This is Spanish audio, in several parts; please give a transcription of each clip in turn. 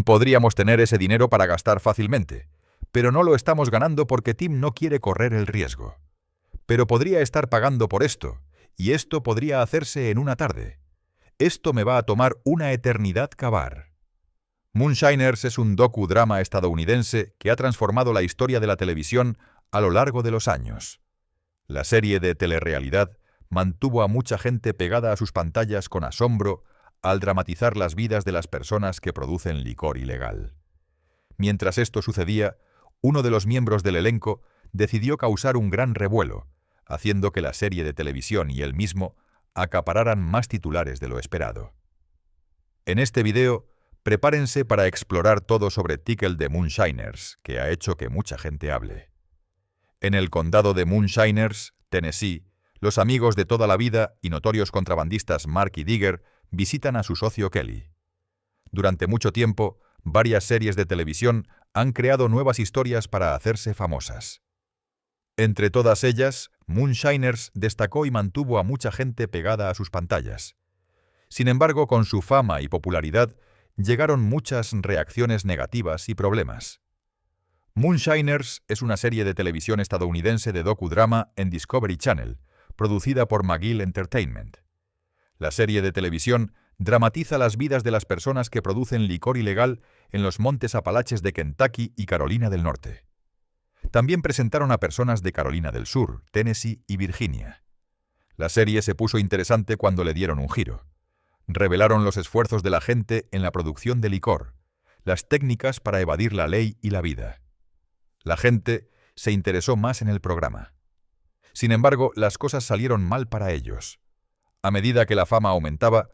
Podríamos tener ese dinero para gastar fácilmente, pero no lo estamos ganando porque Tim no quiere correr el riesgo. Pero podría estar pagando por esto, y esto podría hacerse en una tarde. Esto me va a tomar una eternidad cavar. Moonshiners es un docudrama estadounidense que ha transformado la historia de la televisión a lo largo de los años. La serie de telerrealidad mantuvo a mucha gente pegada a sus pantallas con asombro al dramatizar las vidas de las personas que producen licor ilegal. Mientras esto sucedía, uno de los miembros del elenco decidió causar un gran revuelo, haciendo que la serie de televisión y él mismo acapararan más titulares de lo esperado. En este video, prepárense para explorar todo sobre Tickle de Moonshiners, que ha hecho que mucha gente hable. En el condado de Moonshiners, Tennessee, los amigos de toda la vida y notorios contrabandistas Mark y Digger visitan a su socio Kelly. Durante mucho tiempo, varias series de televisión han creado nuevas historias para hacerse famosas. Entre todas ellas, Moonshiners destacó y mantuvo a mucha gente pegada a sus pantallas. Sin embargo, con su fama y popularidad, llegaron muchas reacciones negativas y problemas. Moonshiners es una serie de televisión estadounidense de docudrama en Discovery Channel, producida por McGill Entertainment. La serie de televisión dramatiza las vidas de las personas que producen licor ilegal en los montes Apalaches de Kentucky y Carolina del Norte. También presentaron a personas de Carolina del Sur, Tennessee y Virginia. La serie se puso interesante cuando le dieron un giro. Revelaron los esfuerzos de la gente en la producción de licor, las técnicas para evadir la ley y la vida. La gente se interesó más en el programa. Sin embargo, las cosas salieron mal para ellos. A medida que la fama aumentaba,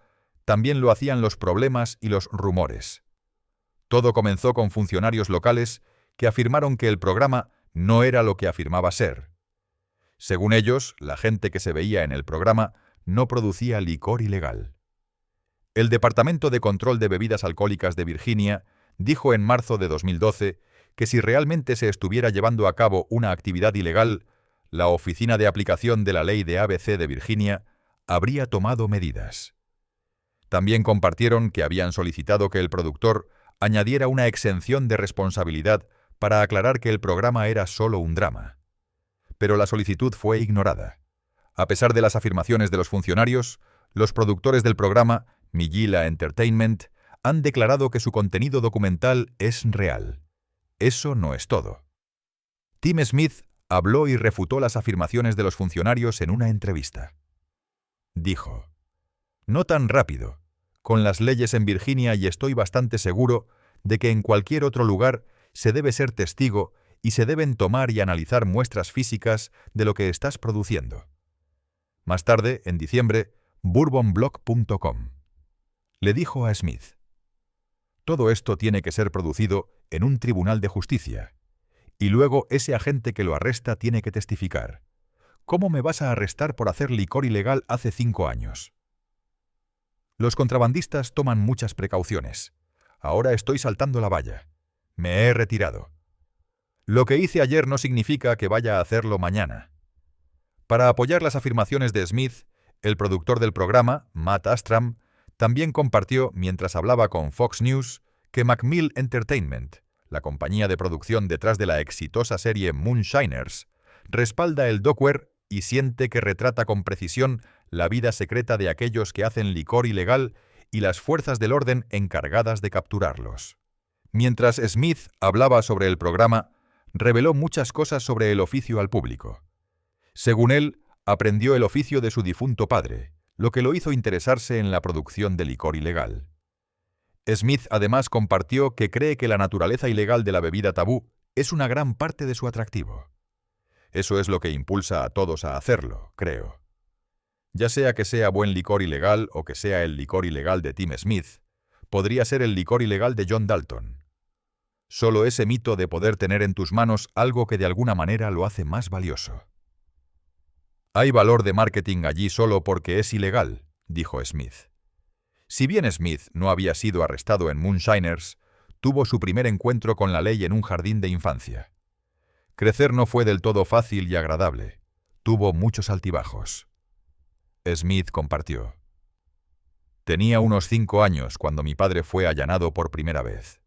también lo hacían los problemas y los rumores. Todo comenzó con funcionarios locales que afirmaron que el programa no era lo que afirmaba ser. Según ellos, la gente que se veía en el programa no producía licor ilegal. El Departamento de Control de Bebidas Alcohólicas de Virginia dijo en marzo de 2012 que si realmente se estuviera llevando a cabo una actividad ilegal, la Oficina de Aplicación de la Ley de ABC de Virginia habría tomado medidas. También compartieron que habían solicitado que el productor añadiera una exención de responsabilidad para aclarar que el programa era solo un drama. Pero la solicitud fue ignorada. A pesar de las afirmaciones de los funcionarios, los productores del programa, McGill Entertainment, han declarado que su contenido documental es real. Eso no es todo. Tim Smith habló y refutó las afirmaciones de los funcionarios en una entrevista. Dijo: «No tan rápido. Con las leyes en Virginia y estoy bastante seguro de que en cualquier otro lugar se debe ser testigo y se deben tomar y analizar muestras físicas de lo que estás produciendo». Más tarde, en diciembre, bourbonblog.com le dijo a Smith: «Todo esto tiene que ser producido en un tribunal de justicia, y luego ese agente que lo arresta tiene que testificar. ¿Cómo me vas a arrestar por hacer licor ilegal hace 5 años? Los contrabandistas toman muchas precauciones. Ahora estoy saltando la valla. Me he retirado. Lo que hice ayer no significa que vaya a hacerlo mañana». Para apoyar las afirmaciones de Smith, el productor del programa, Matt Astram, también compartió, mientras hablaba con Fox News, que McGill Entertainment, la compañía de producción detrás de la exitosa serie Moonshiners, respalda el docuer y siente que retrata con precisión la vida secreta de aquellos que hacen licor ilegal y las fuerzas del orden encargadas de capturarlos. Mientras Smith hablaba sobre el programa, reveló muchas cosas sobre el oficio al público. Según él, aprendió el oficio de su difunto padre, lo que lo hizo interesarse en la producción de licor ilegal. Smith además compartió que cree que la naturaleza ilegal de la bebida tabú es una gran parte de su atractivo. Eso es lo que impulsa a todos a hacerlo, creo. Ya sea que sea buen licor ilegal o que sea el licor ilegal de Tim Smith, podría ser el licor ilegal de John Dalton. Solo ese mito de poder tener en tus manos algo que de alguna manera lo hace más valioso. «Hay valor de marketing allí solo porque es ilegal», dijo Smith. Si bien Smith no había sido arrestado en Moonshiners, tuvo su primer encuentro con la ley en un jardín de infancia. Crecer no fue del todo fácil y agradable. Tuvo muchos altibajos. Smith compartió: «Tenía unos 5 años cuando mi padre fue allanado por primera vez.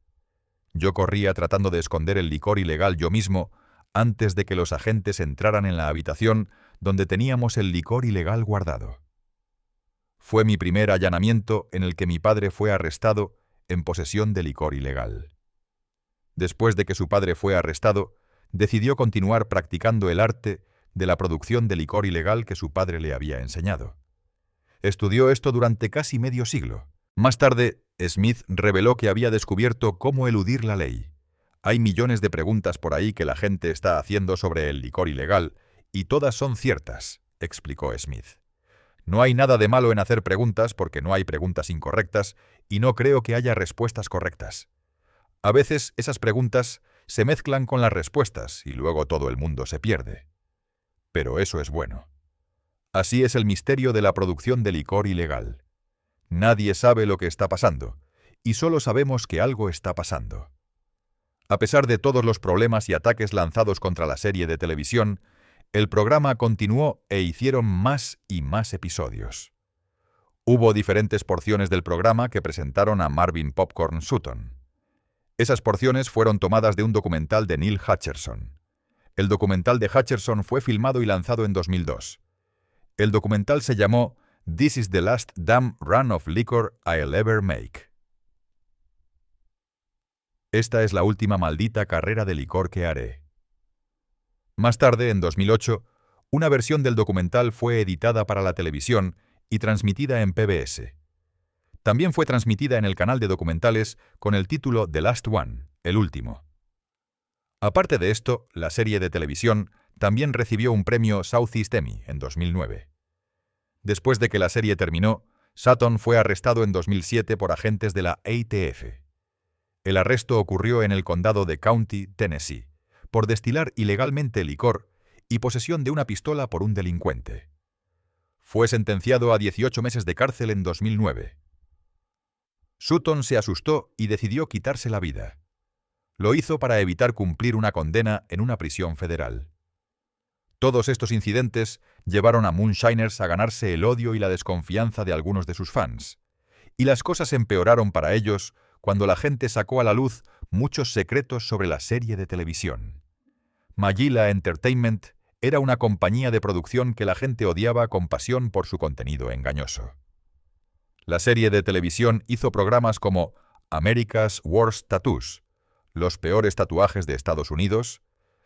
Yo corría tratando de esconder el licor ilegal yo mismo antes de que los agentes entraran en la habitación donde teníamos el licor ilegal guardado. Fue mi primer allanamiento en el que mi padre fue arrestado en posesión de licor ilegal. Después de que su padre fue arrestado, decidió continuar practicando el arte de la producción de licor ilegal que su padre le había enseñado. Estudió esto durante casi medio siglo. Más tarde, Smith reveló que había descubierto cómo eludir la ley. Hay millones de preguntas por ahí que la gente está haciendo sobre el licor ilegal, y todas son ciertas, explicó Smith. No hay nada de malo en hacer preguntas porque no hay preguntas incorrectas y no creo que haya respuestas correctas. A veces esas preguntas se mezclan con las respuestas y luego todo el mundo se pierde. Pero eso es bueno. Así es el misterio de la producción de licor ilegal. Nadie sabe lo que está pasando, y solo sabemos que algo está pasando. A pesar de todos los problemas y ataques lanzados contra la serie de televisión, el programa continuó e hicieron más y más episodios. Hubo diferentes porciones del programa que presentaron a Marvin Popcorn Sutton. Esas porciones fueron tomadas de un documental de Neil Hutcherson. El documental de Hutcherson fue filmado y lanzado en 2002. El documental se llamó This is the last damn run of liquor I'll ever make. Esta es la última maldita carrera de licor que haré. Más tarde, en 2008, una versión del documental fue editada para la televisión y transmitida en PBS. También fue transmitida en el canal de documentales con el título The Last One, el último. Aparte de esto, la serie de televisión también recibió un premio Southeast Emmy en 2009. Después de que la serie terminó, Sutton fue arrestado en 2007 por agentes de la ATF. El arresto ocurrió en el condado de County, Tennessee, por destilar ilegalmente licor y posesión de una pistola por un delincuente. Fue sentenciado a 18 meses de cárcel en 2009. Sutton se asustó y decidió quitarse la vida. Lo hizo para evitar cumplir una condena en una prisión federal. Todos estos incidentes llevaron a Moonshiners a ganarse el odio y la desconfianza de algunos de sus fans. Y las cosas empeoraron para ellos cuando la gente sacó a la luz muchos secretos sobre la serie de televisión. Magilla Entertainment era una compañía de producción que la gente odiaba con pasión por su contenido engañoso. La serie de televisión hizo programas como America's Worst Tattoos, los peores tatuajes de Estados Unidos,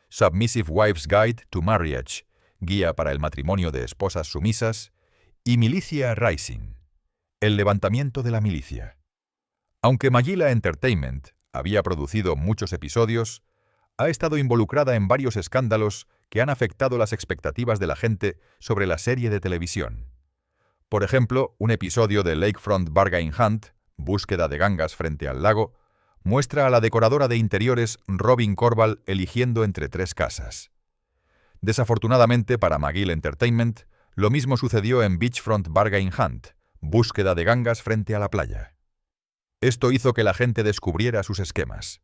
Submissive Wife's Guide to Marriage, guía para el matrimonio de esposas sumisas, y Militia Rising, el levantamiento de la milicia. Aunque Magilla Entertainment había producido muchos episodios, ha estado involucrada en varios escándalos que han afectado las expectativas de la gente sobre la serie de televisión. Por ejemplo, un episodio de Lakefront Bargain Hunt, búsqueda de gangas frente al lago, muestra a la decoradora de interiores Robin Corval eligiendo entre 3 casas. Desafortunadamente para Magilla Entertainment, lo mismo sucedió en Beachfront Bargain Hunt, búsqueda de gangas frente a la playa. Esto hizo que la gente descubriera sus esquemas.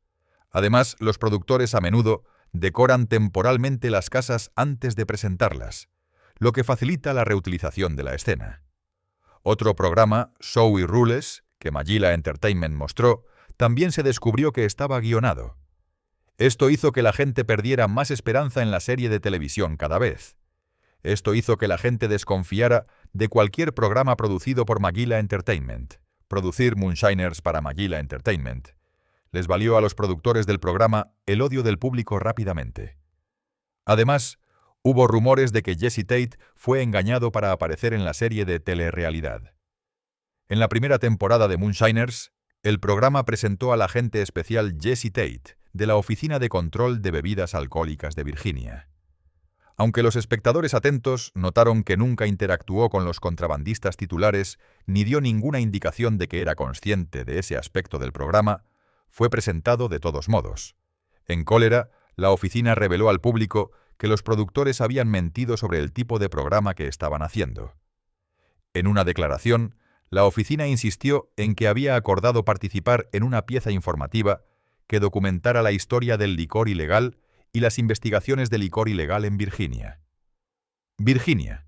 Además, los productores a menudo decoran temporalmente las casas antes de presentarlas, lo que facilita la reutilización de la escena. Otro programa, Showy Rules, que Magilla Entertainment mostró, también se descubrió que estaba guionado. Esto hizo que la gente perdiera más esperanza en la serie de televisión cada vez. Esto hizo que la gente desconfiara de cualquier programa producido por Magilla Entertainment. Producir Moonshiners para Magilla Entertainment les valió a los productores del programa el odio del público rápidamente. Además, hubo rumores de que Jesse Tate fue engañado para aparecer en la serie de telerrealidad. En la primera temporada de Moonshiners, el programa presentó al agente especial Jesse Tate, de la Oficina de Control de Bebidas Alcohólicas de Virginia. Aunque los espectadores atentos notaron que nunca interactuó con los contrabandistas titulares ni dio ninguna indicación de que era consciente de ese aspecto del programa, fue presentado de todos modos. En cólera, la oficina reveló al público que los productores habían mentido sobre el tipo de programa que estaban haciendo. En una declaración, la oficina insistió en que había acordado participar en una pieza informativa que documentara la historia del licor ilegal y las investigaciones de licor ilegal en Virginia. Virginia.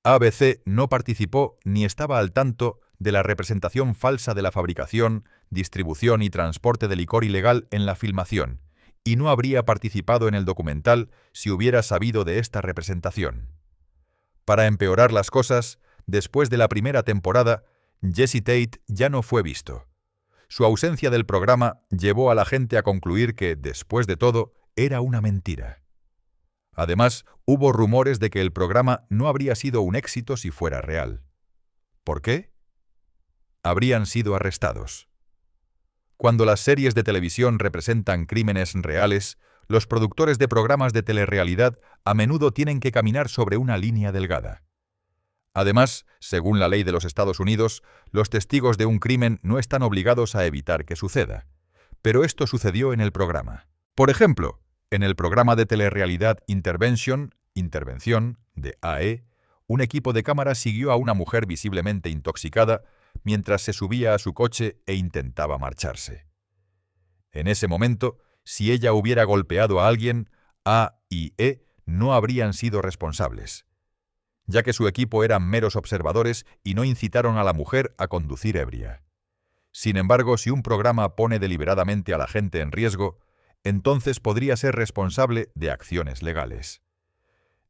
ABC no participó ni estaba al tanto de la representación falsa de la fabricación distribución y transporte de licor ilegal en la filmación, y no habría participado en el documental si hubiera sabido de esta representación. Para empeorar las cosas, después de la primera temporada, Jesse Tate ya no fue visto. Su ausencia del programa llevó a la gente a concluir que, después de todo, era una mentira. Además, hubo rumores de que el programa no habría sido un éxito si fuera real. ¿Por qué? Habrían sido arrestados. Cuando las series de televisión representan crímenes reales, los productores de programas de telerrealidad a menudo tienen que caminar sobre una línea delgada. Además, según la ley de los Estados Unidos, los testigos de un crimen no están obligados a evitar que suceda. Pero esto sucedió en el programa. Por ejemplo, en el programa de telerrealidad Intervention, de AE, un equipo de cámaras siguió a una mujer visiblemente intoxicada mientras se subía a su coche e intentaba marcharse. En ese momento, si ella hubiera golpeado a alguien, A y E no habrían sido responsables, ya que su equipo eran meros observadores y no incitaron a la mujer a conducir ebria. Sin embargo, si un programa pone deliberadamente a la gente en riesgo, entonces podría ser responsable de acciones legales.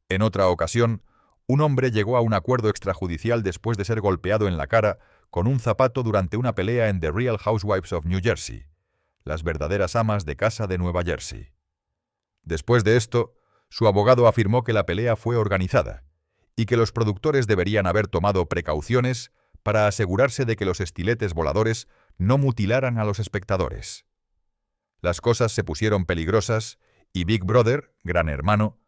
En otra ocasión, un hombre llegó a un acuerdo extrajudicial después de ser golpeado en la cara con un zapato durante una pelea en The Real Housewives of New Jersey, las verdaderas amas de casa de Nueva Jersey. Después de esto, su abogado afirmó que la pelea fue organizada y que los productores deberían haber tomado precauciones para asegurarse de que los estiletes voladores no mutilaran a los espectadores. Las cosas se pusieron peligrosas y Big Brother, Gran Hermano,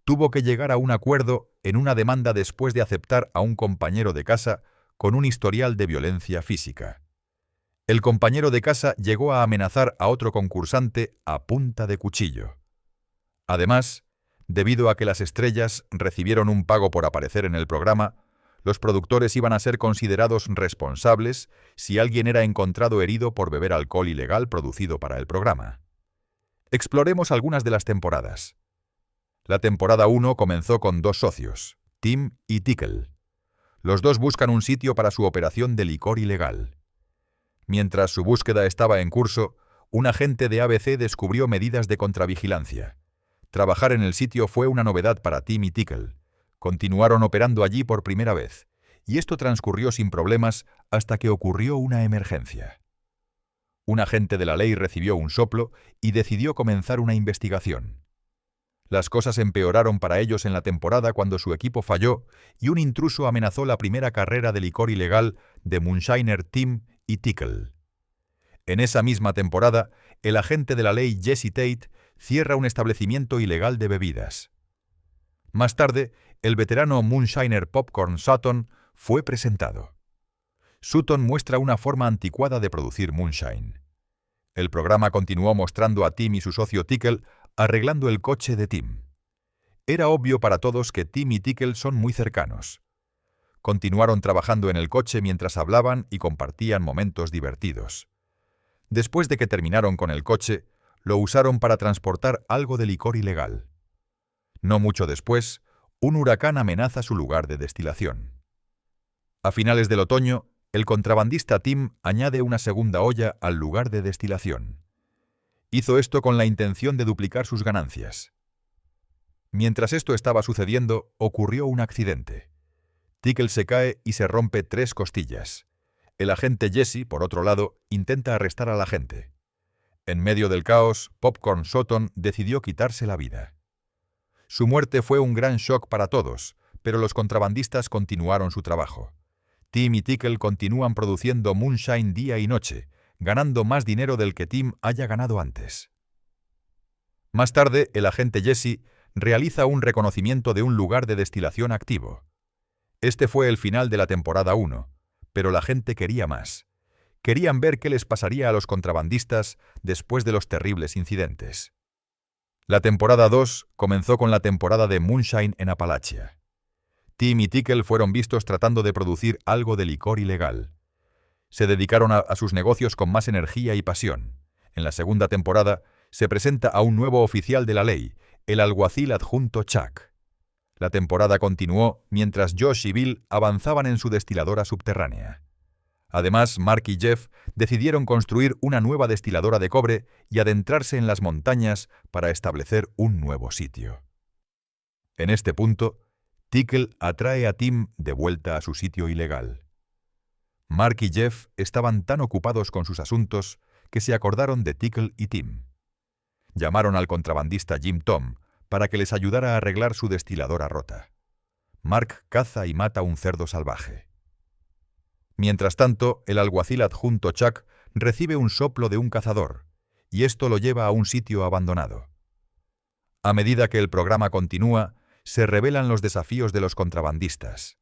tuvo que llegar a un acuerdo en una demanda después de aceptar a un compañero de casa con un historial de violencia física. El compañero de casa llegó a amenazar a otro concursante a punta de cuchillo. Además, debido a que las estrellas recibieron un pago por aparecer en el programa, los productores iban a ser considerados responsables si alguien era encontrado herido por beber alcohol ilegal producido para el programa. Exploremos algunas de las temporadas. La temporada 1 comenzó con dos socios, Tim y Tickle. Los dos buscan un sitio para su operación de licor ilegal. Mientras su búsqueda estaba en curso, un agente de ABC descubrió medidas de contravigilancia. Trabajar en el sitio fue una novedad para Tim y Tickle. Continuaron operando allí por primera vez, y esto transcurrió sin problemas hasta que ocurrió una emergencia. Un agente de la ley recibió un soplo y decidió comenzar una investigación. Las cosas empeoraron para ellos en la temporada cuando su equipo falló y un intruso amenazó la primera carrera de licor ilegal de Moonshiner Tim y Tickle. En esa misma temporada, el agente de la ley Jesse Tate cierra un establecimiento ilegal de bebidas. Más tarde, el veterano Moonshiner Popcorn Sutton fue presentado. Sutton muestra una forma anticuada de producir moonshine. El programa continuó mostrando a Tim y su socio Tickle arreglando el coche de Tim. Era obvio para todos que Tim y Tickle son muy cercanos. Continuaron trabajando en el coche mientras hablaban y compartían momentos divertidos. Después de que terminaron con el coche, lo usaron para transportar algo de licor ilegal. No mucho después, un huracán amenaza su lugar de destilación. A finales del otoño, el contrabandista Tim añade una segunda olla al lugar de destilación. Hizo esto con la intención de duplicar sus ganancias. Mientras esto estaba sucediendo, ocurrió un accidente. Tickle se cae y se rompe 3 costillas. El agente Jesse, por otro lado, intenta arrestar al agente. En medio del caos, Popcorn Sutton decidió quitarse la vida. Su muerte fue un gran shock para todos, pero los contrabandistas continuaron su trabajo. Tim y Tickle continúan produciendo moonshine día y noche, ganando más dinero del que Tim haya ganado antes. Más tarde, el agente Jesse realiza un reconocimiento de un lugar de destilación activo. Este fue el final de la temporada 1, pero la gente quería más. Querían ver qué les pasaría a los contrabandistas después de los terribles incidentes. La temporada 2 comenzó con la temporada de Moonshine en Appalachia. Tim y Tickle fueron vistos tratando de producir algo de licor ilegal. Se dedicaron a sus negocios con más energía y pasión. En la segunda temporada se presenta a un nuevo oficial de la ley, el alguacil adjunto Chuck. La temporada continuó mientras Josh y Bill avanzaban en su destiladora subterránea. Además, Mark y Jeff decidieron construir una nueva destiladora de cobre y adentrarse en las montañas para establecer un nuevo sitio. En este punto, Tickle atrae a Tim de vuelta a su sitio ilegal. Mark y Jeff estaban tan ocupados con sus asuntos que se acordaron de Tickle y Tim. Llamaron al contrabandista Jim Tom para que les ayudara a arreglar su destiladora rota. Mark caza y mata un cerdo salvaje. Mientras tanto, el alguacil adjunto Chuck recibe un soplo de un cazador, y esto lo lleva a un sitio abandonado. A medida que el programa continúa, se revelan los desafíos de los contrabandistas.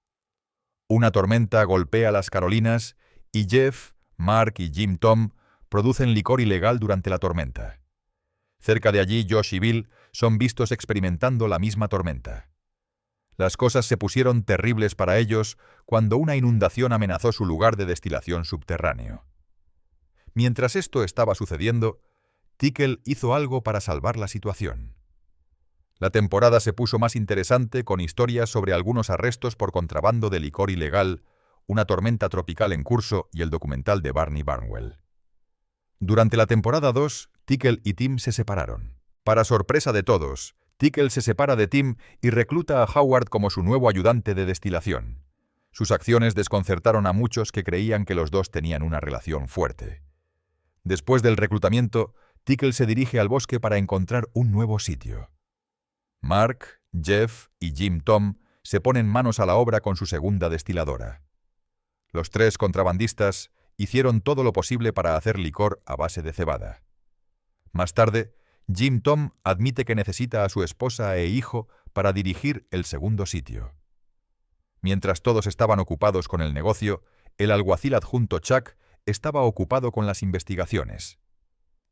Una tormenta golpea las Carolinas y Jeff, Mark y Jim Tom producen licor ilegal durante la tormenta. Cerca de allí, Josh y Bill son vistos experimentando la misma tormenta. Las cosas se pusieron terribles para ellos cuando una inundación amenazó su lugar de destilación subterráneo. Mientras esto estaba sucediendo, Tickle hizo algo para salvar la situación. La temporada se puso más interesante con historias sobre algunos arrestos por contrabando de licor ilegal, una tormenta tropical en curso y el documental de Barney Barnwell. Durante la temporada 2, Tickle y Tim se separaron. Para sorpresa de todos, Tickle se separa de Tim y recluta a Howard como su nuevo ayudante de destilación. Sus acciones desconcertaron a muchos que creían que los dos tenían una relación fuerte. Después del reclutamiento, Tickle se dirige al bosque para encontrar un nuevo sitio. Mark, Jeff y Jim Tom se ponen manos a la obra con su segunda destiladora. Los tres contrabandistas hicieron todo lo posible para hacer licor a base de cebada. Más tarde, Jim Tom admite que necesita a su esposa e hijo para dirigir el segundo sitio. Mientras todos estaban ocupados con el negocio, el alguacil adjunto Chuck estaba ocupado con las investigaciones.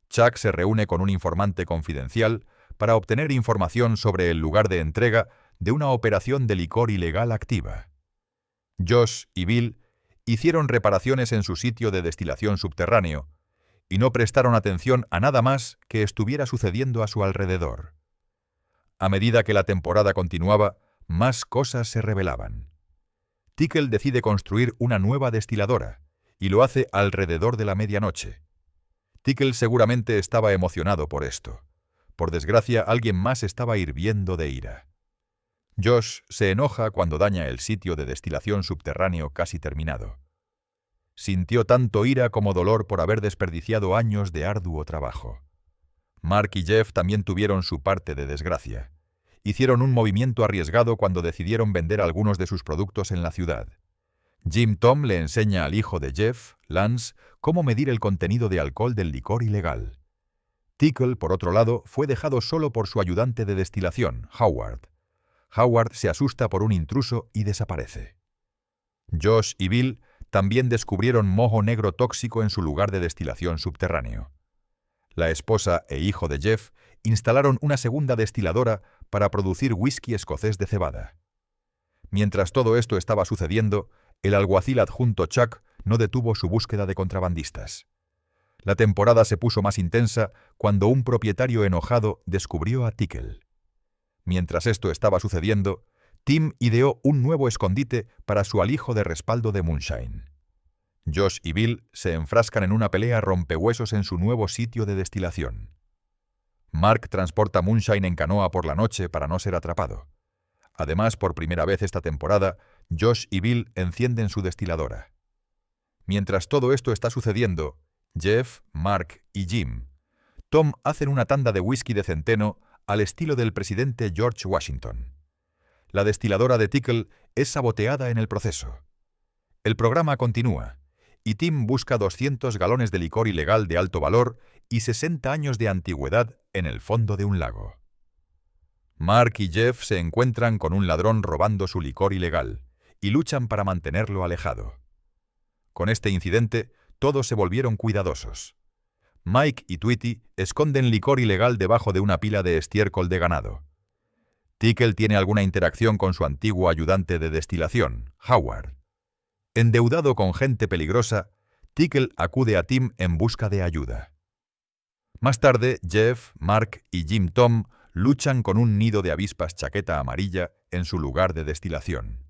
Chuck se reúne con un informante confidencial para obtener información sobre el lugar de entrega de una operación de licor ilegal activa. Josh y Bill hicieron reparaciones en su sitio de destilación subterráneo y no prestaron atención a nada más que estuviera sucediendo a su alrededor. A medida que la temporada continuaba, más cosas se revelaban. Tickle decide construir una nueva destiladora y lo hace alrededor de la medianoche. Tickle seguramente estaba emocionado por esto. Por desgracia, alguien más estaba hirviendo de ira. Josh se enoja cuando daña el sitio de destilación subterráneo casi terminado. Sintió tanto ira como dolor por haber desperdiciado años de arduo trabajo. Mark y Jeff también tuvieron su parte de desgracia. Hicieron un movimiento arriesgado cuando decidieron vender algunos de sus productos en la ciudad. Jim Tom le enseña al hijo de Jeff, Lance, cómo medir el contenido de alcohol del licor ilegal. Tickle, por otro lado, fue dejado solo por su ayudante de destilación, Howard. Howard se asusta por un intruso y desaparece. Josh y Bill también descubrieron moho negro tóxico en su lugar de destilación subterráneo. La esposa e hijo de Jeff instalaron una segunda destiladora para producir whisky escocés de cebada. Mientras todo esto estaba sucediendo, el alguacil adjunto Chuck no detuvo su búsqueda de contrabandistas. La temporada se puso más intensa cuando un propietario enojado descubrió a Tickle. Mientras esto estaba sucediendo, Tim ideó un nuevo escondite para su alijo de respaldo de Moonshine. Josh y Bill se enfrascan en una pelea rompehuesos en su nuevo sitio de destilación. Mark transporta Moonshine en canoa por la noche para no ser atrapado. Además, por primera vez esta temporada, Josh y Bill encienden su destiladora. Mientras todo esto está sucediendo, Jeff, Mark y Jim, Tom hacen una tanda de whisky de centeno al estilo del presidente George Washington. La destiladora de Tickle es saboteada en el proceso. El programa continúa, y Tim busca 200 galones de licor ilegal de alto valor y 60 años de antigüedad en el fondo de un lago. Mark y Jeff se encuentran con un ladrón robando su licor ilegal y luchan para mantenerlo alejado. Con este incidente, todos se volvieron cuidadosos. Mike y Tweety esconden licor ilegal debajo de una pila de estiércol de ganado. Tickle tiene alguna interacción con su antiguo ayudante de destilación, Howard. Endeudado con gente peligrosa, Tickle acude a Tim en busca de ayuda. Más tarde, Jeff, Mark y Jim Tom luchan con un nido de avispas chaqueta amarilla en su lugar de destilación.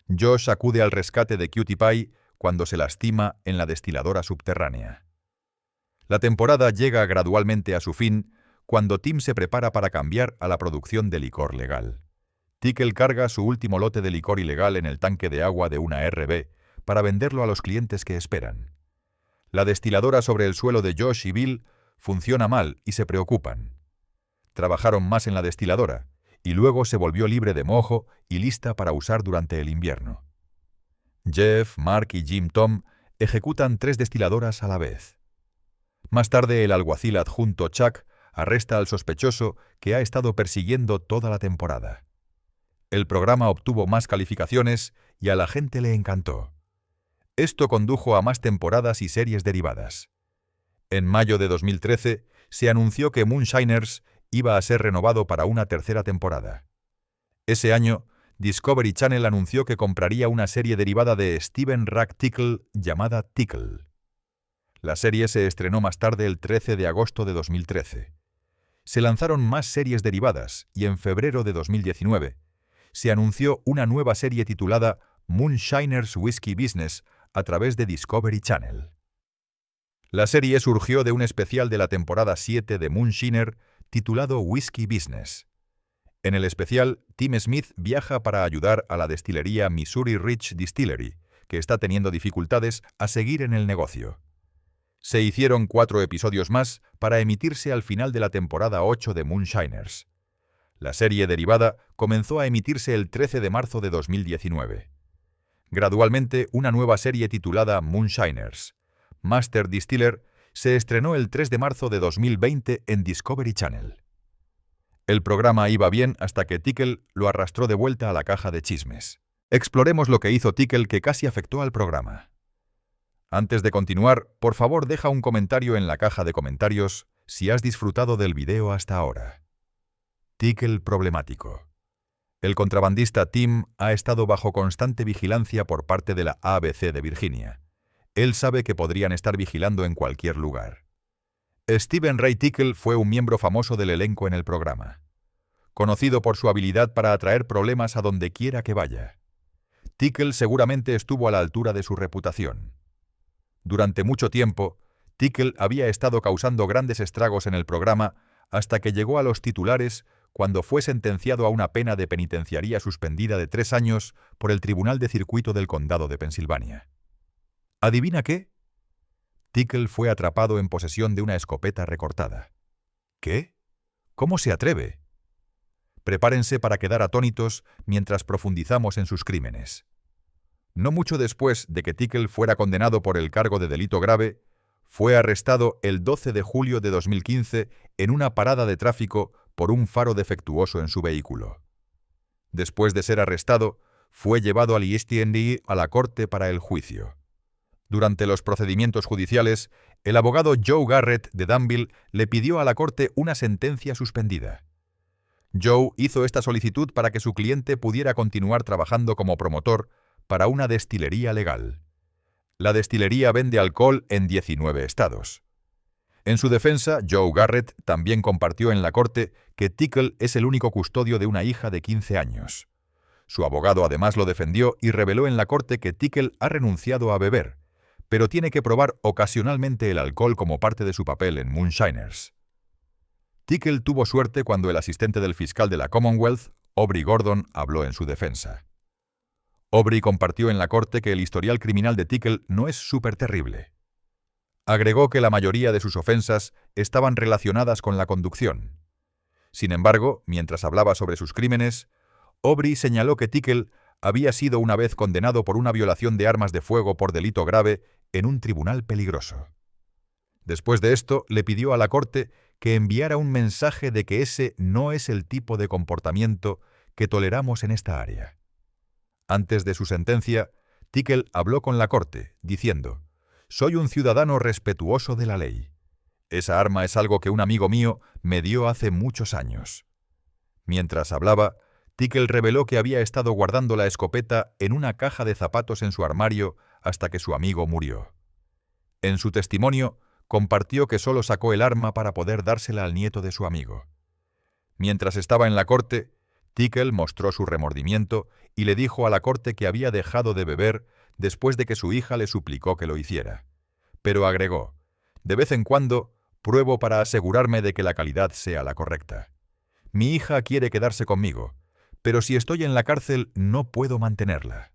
Josh acude al rescate de Cutie Pie cuando se lastima en la destiladora subterránea. La temporada llega gradualmente a su fin cuando Tim se prepara para cambiar a la producción de licor legal. Tickle carga su último lote de licor ilegal en el tanque de agua de una RB para venderlo a los clientes que esperan. La destiladora sobre el suelo de Josh y Bill funciona mal y se preocupan. Trabajaron más en la destiladora y luego se volvió libre de mojo y lista para usar durante el invierno. Jeff, Mark y Jim Tom ejecutan 3 destiladoras a la vez. Más tarde, el alguacil adjunto Chuck arresta al sospechoso que ha estado persiguiendo toda la temporada. El programa obtuvo más calificaciones y a la gente le encantó. Esto condujo a más temporadas y series derivadas. En mayo de 2013 se anunció que Moonshiners iba a ser renovado para una 3ª temporada. Ese año, Discovery Channel anunció que compraría una serie derivada de Steven Rack Tickle llamada Tickle. La serie se estrenó más tarde el 13 de agosto de 2013. Se lanzaron más series derivadas y en febrero de 2019 se anunció una nueva serie titulada Moonshiners Whiskey Business a través de Discovery Channel. La serie surgió de un especial de la temporada 7 de Moonshiner titulado Whiskey Business. En el especial, Tim Smith viaja para ayudar a la destilería Missouri Ridge Distillery, que está teniendo dificultades a seguir en el negocio. Se hicieron 4 episodios más para emitirse al final de la temporada 8 de Moonshiners. La serie derivada comenzó a emitirse el 13 de marzo de 2019. Gradualmente, una nueva serie titulada Moonshiners Master Distiller se estrenó el 3 de marzo de 2020 en Discovery Channel. El programa iba bien hasta que Tickle lo arrastró de vuelta a la caja de chismes. Exploremos lo que hizo Tickle que casi afectó al programa. Antes de continuar, por favor deja un comentario en la caja de comentarios si has disfrutado del video hasta ahora. Tickle problemático. El contrabandista Tim ha estado bajo constante vigilancia por parte de la ABC de Virginia. Él sabe que podrían estar vigilando en cualquier lugar. Steven Ray Tickle fue un miembro famoso del elenco en el programa, conocido por su habilidad para atraer problemas a donde quiera que vaya. Tickle seguramente estuvo a la altura de su reputación. Durante mucho tiempo, Tickle había estado causando grandes estragos en el programa hasta que llegó a los titulares cuando fue sentenciado a una pena de penitenciaría suspendida de 3 años por el Tribunal de Circuito del Condado de Pensilvania. ¿Adivina qué? Tickle fue atrapado en posesión de una escopeta recortada. ¿Qué? ¿Cómo se atreve? Prepárense para quedar atónitos mientras profundizamos en sus crímenes. No mucho después de que Tickle fuera condenado por el cargo de delito grave, fue arrestado el 12 de julio de 2015 en una parada de tráfico por un faro defectuoso en su vehículo. Después de ser arrestado, fue llevado al East End a la corte para el juicio. Durante los procedimientos judiciales, el abogado Joe Garrett de Danville le pidió a la corte una sentencia suspendida. Joe hizo esta solicitud para que su cliente pudiera continuar trabajando como promotor para una destilería legal. La destilería vende alcohol en 19 estados. En su defensa, Joe Garrett también compartió en la corte que Tickle es el único custodio de una hija de 15 años. Su abogado además lo defendió y reveló en la corte que Tickle ha renunciado a beber, pero tiene que probar ocasionalmente el alcohol como parte de su papel en Moonshiners. Tickle tuvo suerte cuando el asistente del fiscal de la Commonwealth, Aubrey Gordon, habló en su defensa. Aubrey compartió en la corte que el historial criminal de Tickle no es súper terrible. Agregó que la mayoría de sus ofensas estaban relacionadas con la conducción. Sin embargo, mientras hablaba sobre sus crímenes, Aubrey señaló que Tickle había sido una vez condenado por una violación de armas de fuego por delito grave en un tribunal peligroso. Después de esto, le pidió a la corte que enviara un mensaje de que ese no es el tipo de comportamiento que toleramos en esta área. Antes de su sentencia, Tickle habló con la corte, diciendo: «Soy un ciudadano respetuoso de la ley. Esa arma es algo que un amigo mío me dio hace muchos años». Mientras hablaba, Tickle reveló que había estado guardando la escopeta en una caja de zapatos en su armario hasta que su amigo murió. En su testimonio, compartió que solo sacó el arma para poder dársela al nieto de su amigo. Mientras estaba en la corte, Tickle mostró su remordimiento y le dijo a la corte que había dejado de beber después de que su hija le suplicó que lo hiciera. Pero agregó, «De vez en cuando, pruebo para asegurarme de que la calidad sea la correcta. Mi hija quiere quedarse conmigo, pero si estoy en la cárcel no puedo mantenerla».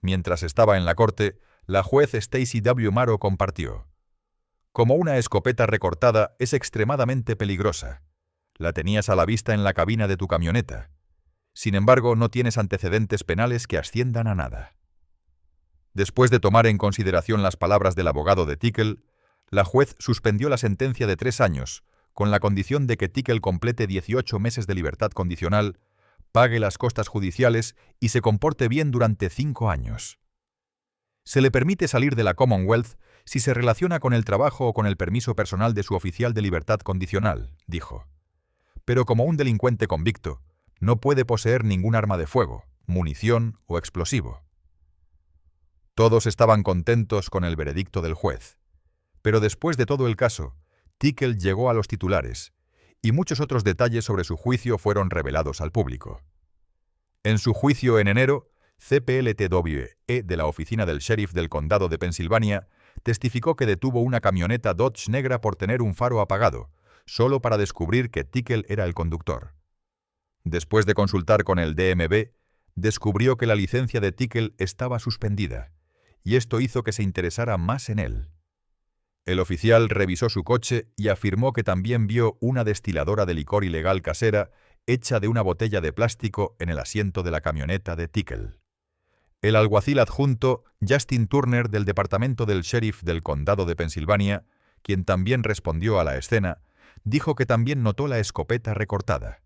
Mientras estaba en la corte, la juez Stacey W. Maro compartió, «Como una escopeta recortada es extremadamente peligrosa. La tenías a la vista en la cabina de tu camioneta. Sin embargo, no tienes antecedentes penales que asciendan a nada». Después de tomar en consideración las palabras del abogado de Tickle, la juez suspendió la sentencia de 3 años, con la condición de que Tickle complete 18 meses de libertad condicional, pague las costas judiciales y se comporte bien durante 5 años. Se le permite salir de la Commonwealth si se relaciona con el trabajo o con el permiso personal de su oficial de libertad condicional, dijo. Pero como un delincuente convicto, no puede poseer ningún arma de fuego, munición o explosivo. Todos estaban contentos con el veredicto del juez. Pero después de todo el caso, Tickle llegó a los titulares, y muchos otros detalles sobre su juicio fueron revelados al público. En su juicio en enero, CPLTW de la oficina del sheriff del condado de Pensilvania testificó que detuvo una camioneta Dodge negra por tener un faro apagado, solo para descubrir que Tickle era el conductor. Después de consultar con el DMV, descubrió que la licencia de Tickle estaba suspendida, y esto hizo que se interesara más en él. El oficial revisó su coche y afirmó que también vio una destiladora de licor ilegal casera hecha de una botella de plástico en el asiento de la camioneta de Tickle. El alguacil adjunto Justin Turner del departamento del sheriff del condado de Pensilvania, quien también respondió a la escena, dijo que también notó la escopeta recortada.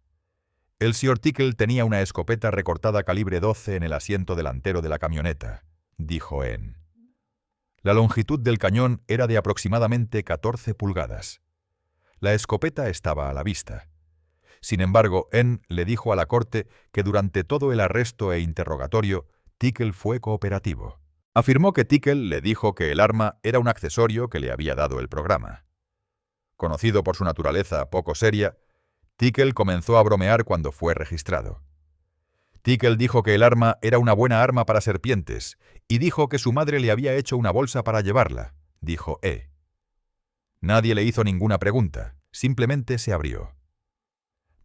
El Sr. Tickle tenía una escopeta recortada calibre 12 en el asiento delantero de la camioneta, dijo N. La longitud del cañón era de aproximadamente 14 pulgadas. La escopeta estaba a la vista. Sin embargo, N. le dijo a la corte que durante todo el arresto e interrogatorio, Tickle fue cooperativo. Afirmó que Tickle le dijo que el arma era un accesorio que le había dado el programa. Conocido por su naturaleza poco seria, Tickle comenzó a bromear cuando fue registrado. Tickle dijo que el arma era una buena arma para serpientes y dijo que su madre le había hecho una bolsa para llevarla, dijo E. Nadie le hizo ninguna pregunta, simplemente se abrió.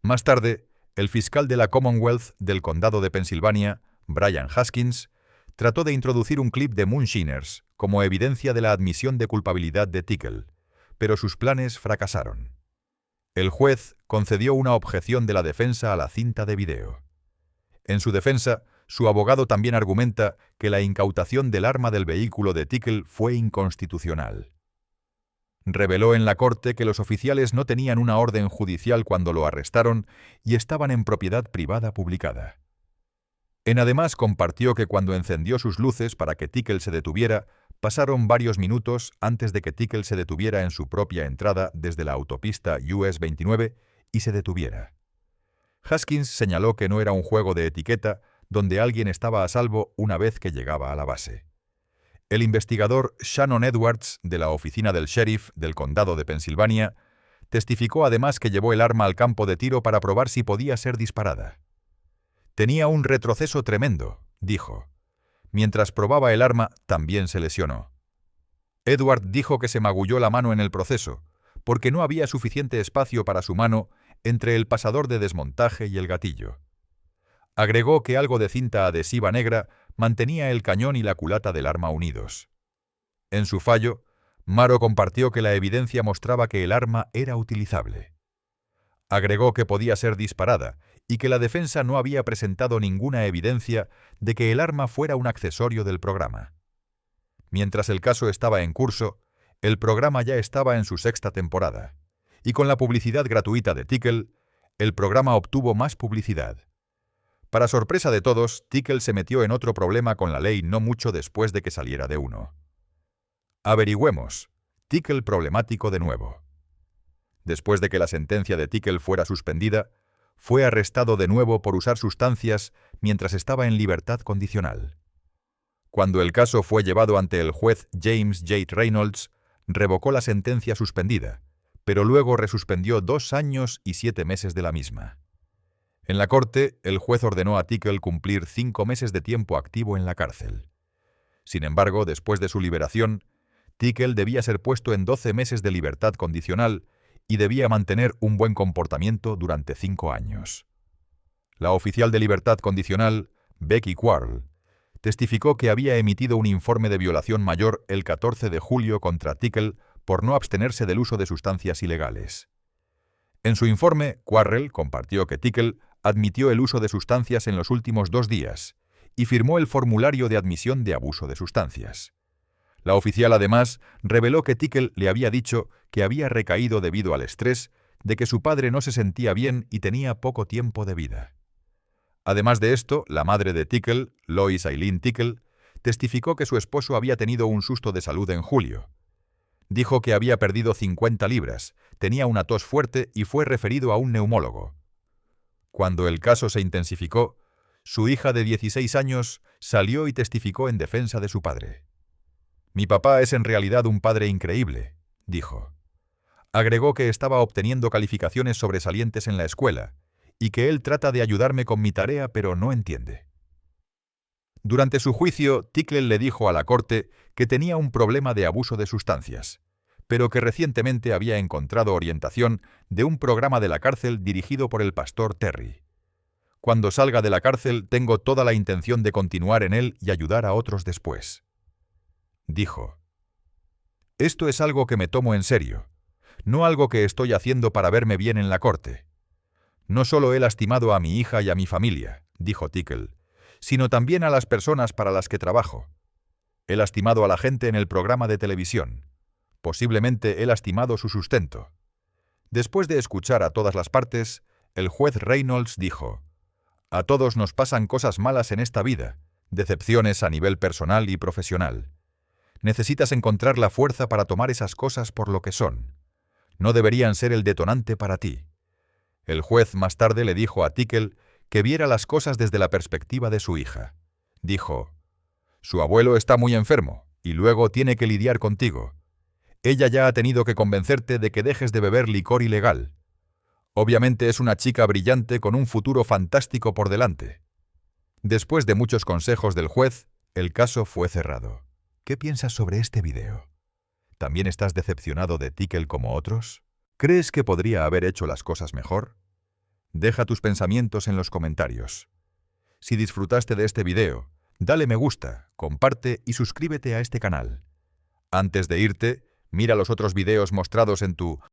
Más tarde, el fiscal de la Commonwealth del condado de Pensilvania, Brian Haskins, trató de introducir un clip de Moonshiners como evidencia de la admisión de culpabilidad de Tickle, pero sus planes fracasaron. El juez concedió una objeción de la defensa a la cinta de video. En su defensa, su abogado también argumenta que la incautación del arma del vehículo de Tickle fue inconstitucional. Reveló en la corte que los oficiales no tenían una orden judicial cuando lo arrestaron y estaban en propiedad privada publicada. Además compartió que cuando encendió sus luces para que Tickle se detuviera, pasaron varios minutos antes de que Tickle se detuviera en su propia entrada desde la autopista US 29 y se detuviera. Haskins señaló que no era un juego de etiqueta donde alguien estaba a salvo una vez que llegaba a la base. El investigador Shannon Edwards, de la oficina del sheriff del condado de Pensilvania, testificó además que llevó el arma al campo de tiro para probar si podía ser disparada. Tenía un retroceso tremendo, dijo. Mientras probaba el arma, también se lesionó. Edward dijo que se magulló la mano en el proceso, porque no había suficiente espacio para su mano entre el pasador de desmontaje y el gatillo. Agregó que algo de cinta adhesiva negra mantenía el cañón y la culata del arma unidos. En su fallo, Maro compartió que la evidencia mostraba que el arma era utilizable. Agregó que podía ser disparada y que la defensa no había presentado ninguna evidencia de que el arma fuera un accesorio del programa. Mientras el caso estaba en curso, el programa ya estaba en su 6ª temporada, y con la publicidad gratuita de Tickle, el programa obtuvo más publicidad. Para sorpresa de todos, Tickle se metió en otro problema con la ley no mucho después de que saliera de uno. Averigüemos. Tickle problemático de nuevo. Después de que la sentencia de Tickle fuera suspendida, fue arrestado de nuevo por usar sustancias mientras estaba en libertad condicional. Cuando el caso fue llevado ante el juez James J. Reynolds, revocó la sentencia suspendida, pero luego resuspendió 2 años y 7 meses de la misma. En la corte, el juez ordenó a Tickle cumplir 5 meses de tiempo activo en la cárcel. Sin embargo, después de su liberación, Tickle debía ser puesto en 12 meses de libertad condicional y debía mantener un buen comportamiento durante 5 años. La oficial de libertad condicional, Becky Quarles, testificó que había emitido un informe de violación mayor el 14 de julio contra Tickle por no abstenerse del uso de sustancias ilegales. En su informe, Quarles compartió que Tickle admitió el uso de sustancias en los últimos 2 días y firmó el formulario de admisión de abuso de sustancias. La oficial además reveló que Tickle le había dicho que había recaído debido al estrés de que su padre no se sentía bien y tenía poco tiempo de vida. Además de esto, la madre de Tickle, Lois Eileen Tickle, testificó que su esposo había tenido un susto de salud en julio. Dijo que había perdido 50 libras, tenía una tos fuerte y fue referido a un neumólogo. Cuando el caso se intensificó, su hija de 16 años salió y testificó en defensa de su padre. «Mi papá es en realidad un padre increíble», dijo. Agregó que estaba obteniendo calificaciones sobresalientes en la escuela y que él trata de ayudarme con mi tarea pero no entiende. Durante su juicio, Tickle le dijo a la corte que tenía un problema de abuso de sustancias, pero que recientemente había encontrado orientación de un programa de la cárcel dirigido por el pastor Terry. Cuando salga de la cárcel tengo toda la intención de continuar en él y ayudar a otros después. Dijo, «Esto es algo que me tomo en serio, no algo que estoy haciendo para verme bien en la corte. No solo he lastimado a mi hija y a mi familia», dijo Tickle, «sino también a las personas para las que trabajo. He lastimado a la gente en el programa de televisión. Posiblemente he lastimado su sustento». Después de escuchar a todas las partes, el juez Reynolds dijo, «A todos nos pasan cosas malas en esta vida, decepciones a nivel personal y profesional. Necesitas encontrar la fuerza para tomar esas cosas por lo que son. No deberían ser el detonante para ti». El juez más tarde le dijo a Tickle que viera las cosas desde la perspectiva de su hija. Dijo, «Su abuelo está muy enfermo y luego tiene que lidiar contigo. Ella ya ha tenido que convencerte de que dejes de beber licor ilegal. Obviamente es una chica brillante con un futuro fantástico por delante». Después de muchos consejos del juez, el caso fue cerrado. ¿Qué piensas sobre este video? ¿También estás decepcionado de Tickle como otros? ¿Crees que podría haber hecho las cosas mejor? Deja tus pensamientos en los comentarios. Si disfrutaste de este video, dale me gusta, comparte y suscríbete a este canal. Antes de irte, mira los otros videos mostrados en tu